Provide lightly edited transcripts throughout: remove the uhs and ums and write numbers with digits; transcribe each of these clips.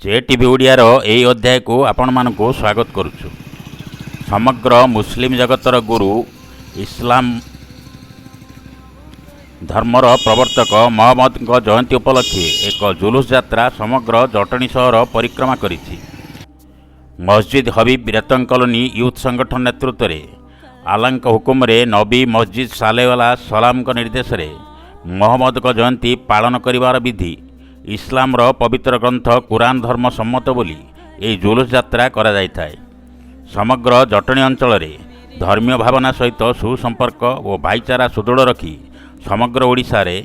जेटीवी ओडियार यही अध्याय को आपण मानकु स्वागत करुछु। समग्र मुस्लिम जगतर गुरु इस्लाम धर्मर प्रवर्तक मोहम्मद जयंती उपलक्षे एक जुलूस यात्रा समग्र जटणी सहर परिक्रमा करिछि। मस्जिद हबीब रेतंग कॉलोनी यूथ संगठन नेतृत्व में आलांक हुकुम रे नबी मस्जिद सालेवाला सलाम निर्देश रे मोहम्मद जयंती पालन करिवार विधि इस्लामर पवित्र ग्रंथ कुरान धर्म सम्मत बोली यह जुलूस यात्रा करा जायथाय। समग्र जटणी अंचल रे धर्मीय भावना सहित सुसंपर्क और भाईचारा सुदृढ़ रखी समग्र ओडिशा रे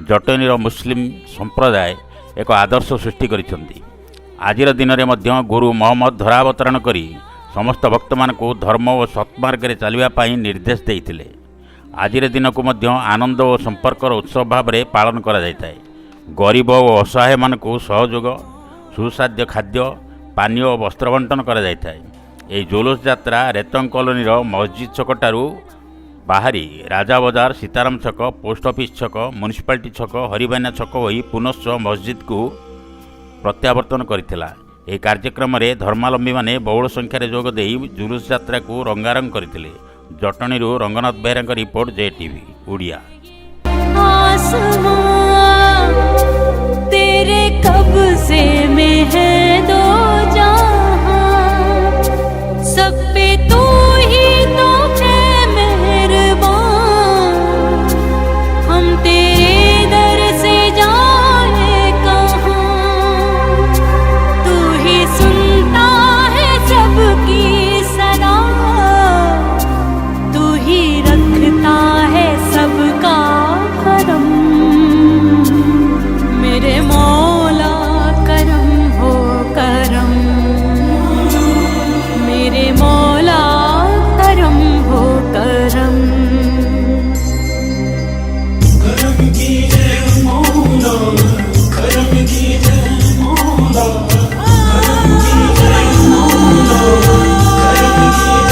जटणीर मुस्लिम संप्रदाय एक आदर्श सृष्टि करिसेंती। आजिर दिन में मध्य गुरु मोहम्मद धरावतरण करी समस्त भक्त मानकु धर्म और सत्मार्ग रे चलिबा पई निर्देश देइथिले। आजिर दिन को मध्य आनंद और संपर्कर उत्सव भाव में पालन करा जायथाय। गरीब और असहाय मानकु सहयोग सुसाध्य खाद्य पानीय और वस्त्र बंटन करा जायथाय। एही जुलूस यात्रा रेतंग कॉलोनी मस्जिद छकटारू बाहरी राजा बजार सीताराम छक पोस्ट ऑफिस छक म्युनिसिपालिटी छक हरिबाइना छक होई पुनश्च मस्जिद को प्रत्यावर्तन करथिला। एही कार्यक्रम रे धर्मावलंबी माने बहुल संख्यार जोग देई जुलूस यात्रा को रंगारंग करथिले। जटणीरू रंगनाथ बेहरा रिपोर्ट जेटीवी ओडिया। तेरे कब्जे में है दो जहां, सब पे तू ही तो है मेहरबान। हम तेरे दर से जाए कहां, तू ही सुनता है सबकी सलाह, तू ही रखता है सबका करम। मेरे मौला करम हो करम, मेरे मौला करम हो करम। करम कीजिए मौला, करम कीजिए मौला, करम कीजिए मौला, करम कीजिए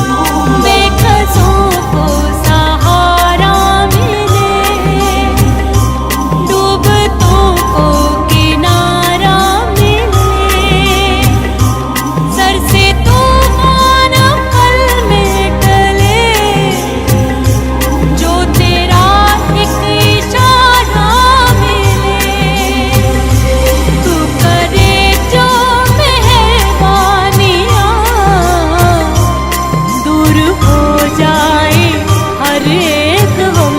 मौला। बेकसों को सहारा मिले, डूबतों को किनारा मिले, सर से तूफान पल में टले, जो तेरा एक इशारा मिले। तू करे जो मेहरबानियाँ, दूर हो जाए हर एक गम।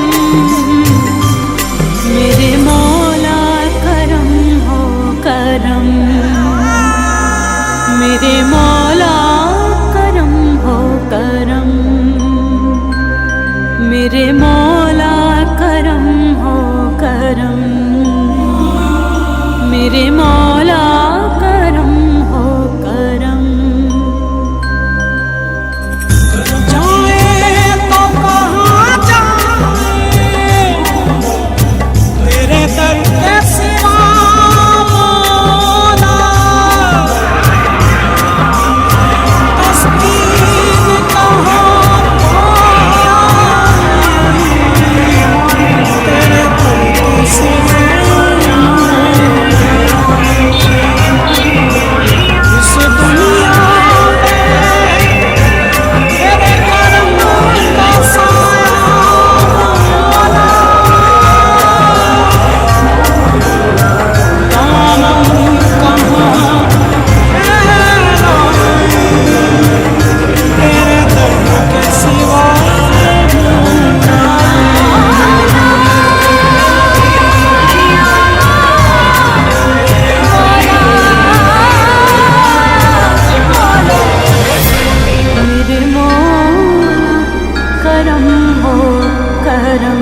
मेरे मौला करम हो करम, मेरे मौला करम हो करम, मेरे मौला करम हो करम, मेरे मौला करम हो करम। जाए तो कहाँ जाए, तेरे दर के सिवा मौला। तस्कीन कहाँ पाए, तेरे दर के सिवा। इस दुनिया में तेरे करम का साया मौला। दामन कहाँ है तेरे दर के सिवा। मेरे मौला करम हो करम,